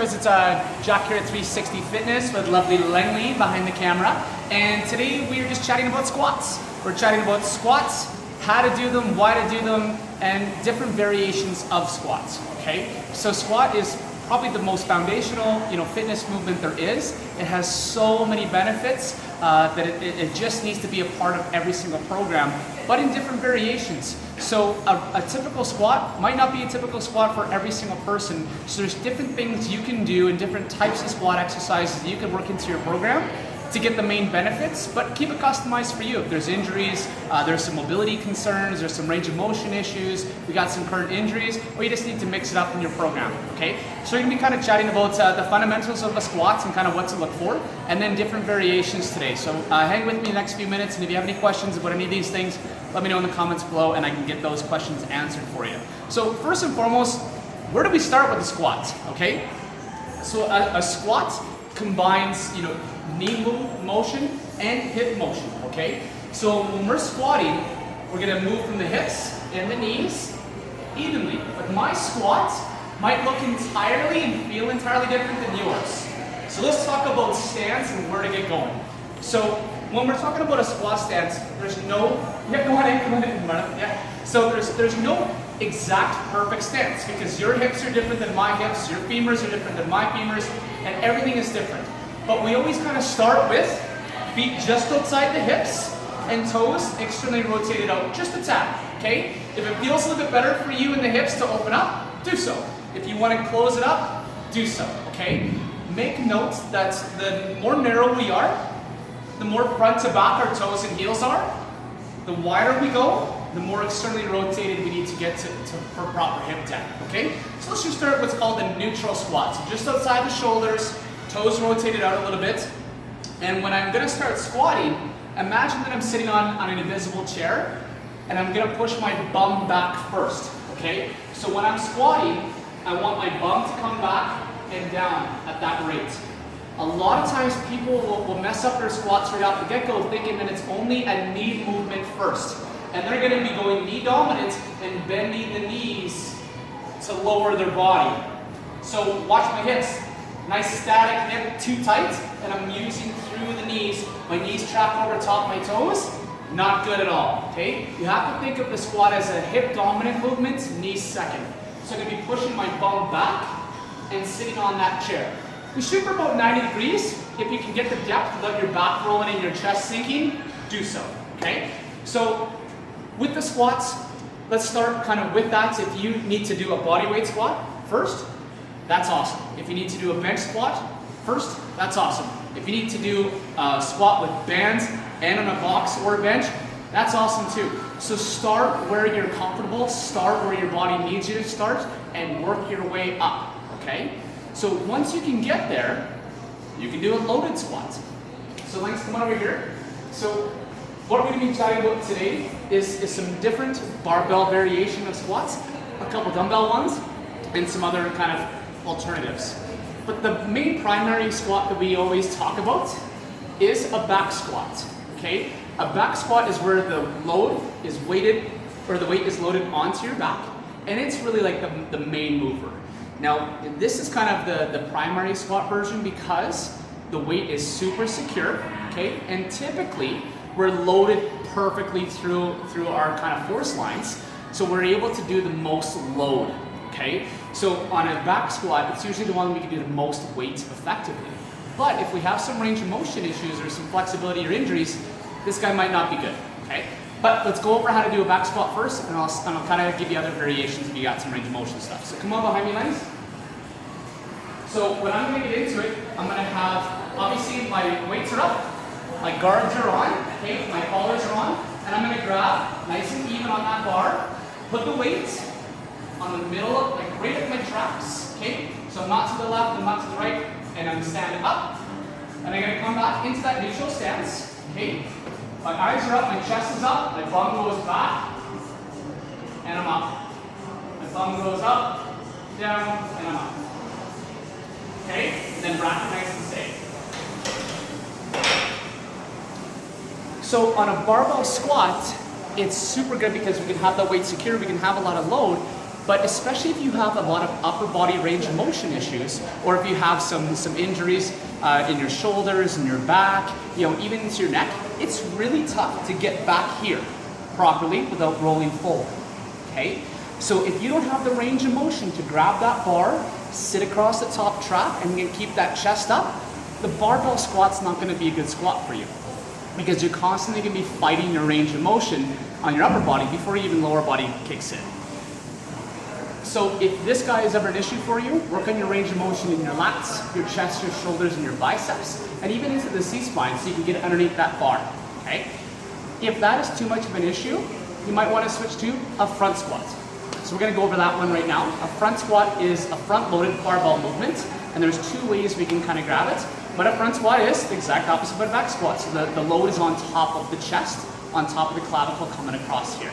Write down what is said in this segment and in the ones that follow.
It's Jack here at 360 Fitness with lovely Langley behind the camera, and today we are just chatting about squats. We're chatting about squats, how to do them, why to do them, and different variations of squats. Okay, so squat is probably the most foundational, fitness movement there is. It has so many benefits that it just needs to be a part of every single program, but in different variations. So a typical squat might not be a typical squat for every single person. So there's different things you can do and different types of squat exercises that you can work into your program to get the main benefits, but keep it customized for you. If there's injuries, there's some mobility concerns, there's some range of motion issues, we got some current injuries, or you just need to mix it up in your program, okay? So we're gonna be kind of chatting about the fundamentals of the squats and kind of what to look for, and then different variations today. So hang with me the next few minutes, and if you have any questions about any of these things, let me know in the comments below, and I can get those questions answered for you. So first and foremost, where do we start with the squats, okay? So a squat combines, knee motion and hip motion, okay? So when we're squatting, we're gonna move from the hips and the knees evenly. But my squat might look entirely and feel entirely different than yours. So let's talk about stance and where to get going. So when we're talking about a squat stance, there's no, go ahead. So there's no exact perfect stance because your hips are different than my hips, your femurs are different than my femurs, and everything is different. But we always kind of start with feet just outside the hips and toes externally rotated out just a tad, okay? If it feels a little bit better for you in the hips to open up, do so. If you want to close it up, do so, okay? Make note that the more narrow we are, the more front to back our toes and heels are, the wider we go, the more externally rotated we need to get for proper hip depth, okay? So let's just start with what's called a neutral squat. So just outside the shoulders, toes rotated out a little bit. And when I'm gonna start squatting, imagine that I'm sitting on an invisible chair and I'm gonna push my bum back first, okay? So when I'm squatting, I want my bum to come back and down at that rate. A lot of times people will mess up their squats right off the get-go thinking that it's only a knee movement first. And they're gonna be going knee dominant and bending the knees to lower their body. So watch my hips. Nice static hip, too tight, and I'm using through the knees. My knees track over top my toes, not good at all, okay? You have to think of the squat as a hip dominant movement, knees second. So I'm gonna be pushing my bum back and sitting on that chair. We shoot for about 90 degrees. If you can get the depth without your back rolling and your chest sinking, do so, okay? So with the squats, let's start kind of with that. If you need to do a body weight squat first, that's awesome. If you need to do a bench squat first, that's awesome. If you need to do a squat with bands and on a box or a bench, that's awesome too. So start where you're comfortable, start where your body needs you to start, and work your way up, okay? So once you can get there, you can do a loaded squat. So let's come on over here. So what we're gonna be chatting about today is some different barbell variation of squats, a couple dumbbell ones, and some other kind of alternatives. But the main primary squat that we always talk about is a back squat, okay? A back squat is where the load is weighted, or the weight is loaded onto your back, and it's really like the main mover. Now, this is kind of the primary squat version because the weight is super secure, okay? And typically, we're loaded perfectly through our kind of force lines, so we're able to do the most load, okay? So on a back squat, it's usually the one we can do the most weight effectively. But if we have some range of motion issues or some flexibility or injuries, this guy might not be good, okay? But let's go over how to do a back squat first, and I'll kind of give you other variations if you got some range of motion stuff. So come on behind me, Lenny. So when I'm gonna get into it, I'm gonna have, obviously my weights are up, my guards are on, okay, my collars are on, and I'm gonna grab nice and even on that bar, put the weight on the middle of, like right at my traps, okay? So I'm not to the left, I'm not to the right, and I'm standing up. And I'm gonna come back into that neutral stance, okay? My eyes are up, my chest is up, my bum goes back, and I'm up. My bum goes up, down, and I'm up. Okay? And then bracket nice and safe. So on a barbell squat, it's super good because we can have that weight secure, we can have a lot of load, But especially if you have a lot of upper body range of motion issues, or if you have some injuries in your shoulders, in your back, even into your neck, it's really tough to get back here properly without rolling forward, okay? So if you don't have the range of motion to grab that bar, sit across the top trap, and keep that chest up, the barbell squat's not gonna be a good squat for you, because you're constantly gonna be fighting your range of motion on your upper body before even lower body kicks in. So if this guy is ever an issue for you, work on your range of motion in your lats, your chest, your shoulders, and your biceps, and even into the C-spine so you can get underneath that bar, okay? If that is too much of an issue, you might want to switch to a front squat. So we're going to go over that one right now. A front squat is a front-loaded barbell movement, and there's two ways we can kind of grab it. But a front squat is the exact opposite of a back squat. So the load is on top of the chest, on top of the clavicle coming across here.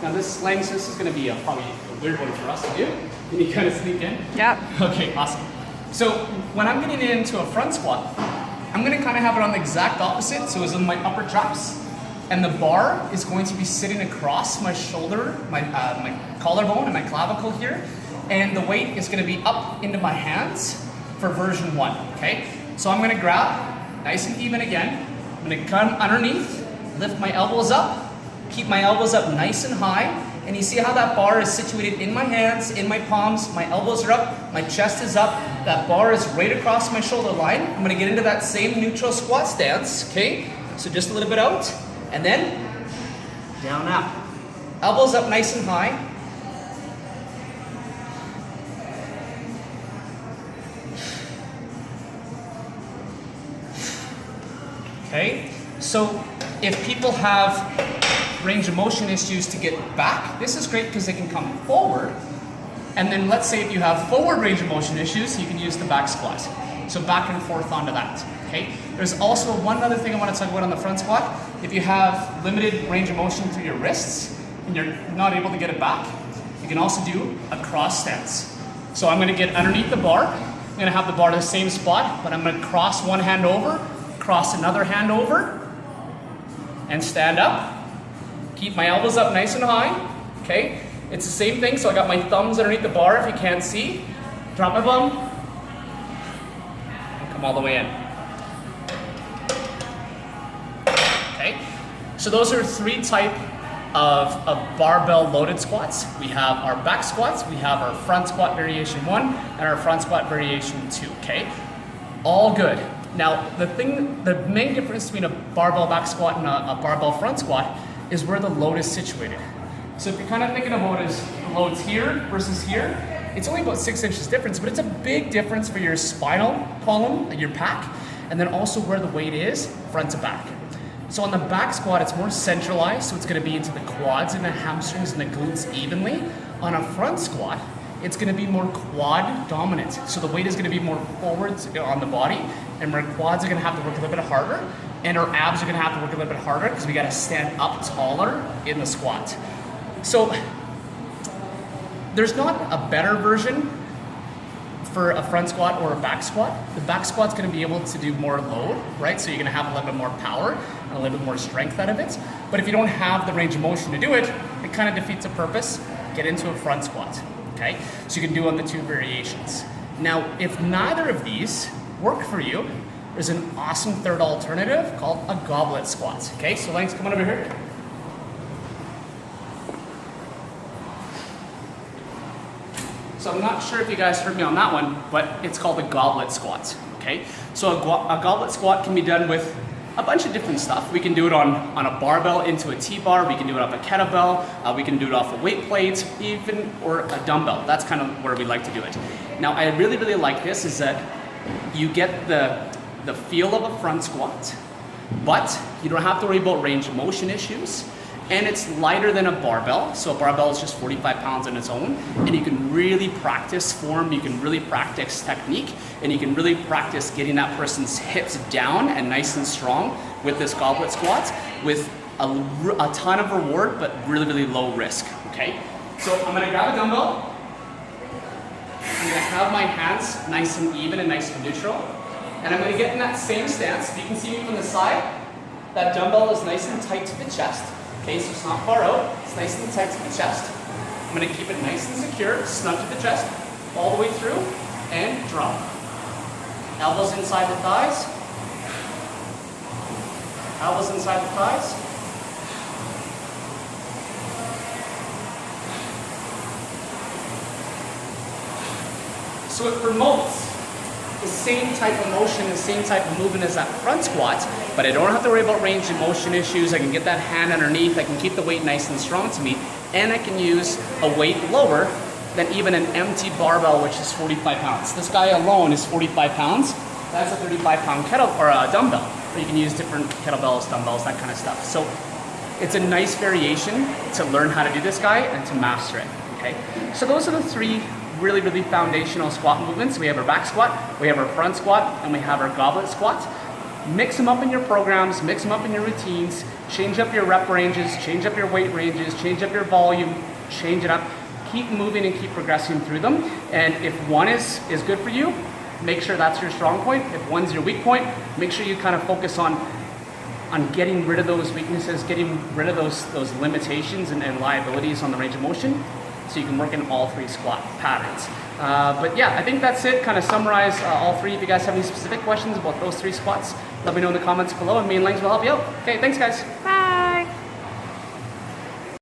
Now this is going to be probably a weird one for us to do. Can you kind of sneak in? Yeah. Okay, awesome. So when I'm getting into a front squat, I'm going to kind of have it on the exact opposite. So it's in my upper traps. And the bar is going to be sitting across my shoulder, my collarbone and my clavicle here. And the weight is going to be up into my hands for version 1, okay? So I'm going to grab, nice and even again. I'm going to come underneath, lift my elbows up, keep my elbows up nice and high. And you see how that bar is situated in my hands, in my palms, my elbows are up, my chest is up, that bar is right across my shoulder line. I'm going to get into that same neutral squat stance, okay? So just a little bit out. And then, down out. Elbows up nice and high. Okay, so if people have range of motion issues to get back, this is great because they can come forward. And then let's say if you have forward range of motion issues, you can use the back squat. So back and forth onto that. Okay. There's also one other thing I want to talk about on the front squat. If you have limited range of motion through your wrists and you're not able to get it back, you can also do a cross stance. So I'm going to get underneath the bar. I'm going to have the bar to the same spot, but I'm going to cross one hand over, cross another hand over, and stand up. Keep my elbows up nice and high. Okay. It's the same thing. So I got my thumbs underneath the bar if you can't see. Drop my bum. And come all the way in. So those are 3 types of barbell loaded squats. We have our back squats, we have our front squat variation 1, and our front squat variation 2, okay? All good. Now, the main difference between a barbell back squat and a barbell front squat is where the load is situated. So if you're kind of thinking about it as the load's here versus here, it's only about 6 inches difference, but it's a big difference for your spinal column, your pack, and then also where the weight is, front to back. So on the back squat, it's more centralized, so it's going to be into the quads and the hamstrings and the glutes evenly. On a front squat, it's going to be more quad dominant. So the weight is going to be more forwards on the body, and our quads are going to have to work a little bit harder, and our abs are going to have to work a little bit harder because we got to stand up taller in the squat. So there's not a better version for a front squat or a back squat. The back squat's going to be able to do more load, right? So you're going to have a little bit more power and a little bit more strength out of it. But if you don't have the range of motion to do it, it kind of defeats the purpose. Get into a front squat, okay? So you can do on the 2 variations. Now, if neither of these work for you, there's an awesome third alternative called a goblet squat, okay? So Lance, come on over here. So I'm not sure if you guys heard me on that one, but it's called a goblet squat, okay? So a goblet squat can be done with a bunch of different stuff. We can do it on a barbell into a T-bar, we can do it off a kettlebell, we can do it off a weight plate, even, or a dumbbell. That's kind of where we like to do it. Now, I really, really like this is that you get the feel of a front squat, but you don't have to worry about range of motion issues. And it's lighter than a barbell. So a barbell is just 45 pounds on its own. And you can really practice form, you can really practice technique, and you can really practice getting that person's hips down and nice and strong with this goblet squat with a ton of reward, but really, really low risk, okay? So I'm gonna grab a dumbbell. I'm gonna have my hands nice and even and nice and neutral. And I'm gonna get in that same stance. If you can see me from the side, that dumbbell is nice and tight to the chest. Okay, so it's not far out, it's nice and tight to the chest. I'm I'm gonna keep it nice and secure, snug to the chest, all the way through, and drop. Elbows inside the thighs. Elbows inside the thighs. So it promotes the same type of motion, the same type of movement as that front squat, but I don't have to worry about range of motion issues. I can get that hand underneath, I can keep the weight nice and strong to me, and I can use a weight lower than even an empty barbell, which is 45 pounds. This guy alone is 45 pounds. That's a 35-pound kettle or a dumbbell. Or you can use different kettlebells, dumbbells, that kind of stuff. So it's a nice variation to learn how to do this guy and to master it. Okay. So those are the three really, really foundational squat movements. We have our back squat, we have our front squat, and we have our goblet squat. Mix them up in your programs, mix them up in your routines, change up your rep ranges, change up your weight ranges, change up your volume, change it up. Keep moving and keep progressing through them. And if one is good for you, make sure that's your strong point. If one's your weak point, make sure you kind of focus on getting rid of those weaknesses, getting rid of those limitations and liabilities on the range of motion, so you can work in all three squat patterns. But yeah, I think that's it. Kind of summarize all three. If you guys have any specific questions about those three squats, let me know in the comments below, and me and Langs will help you out. Okay, thanks guys. Bye.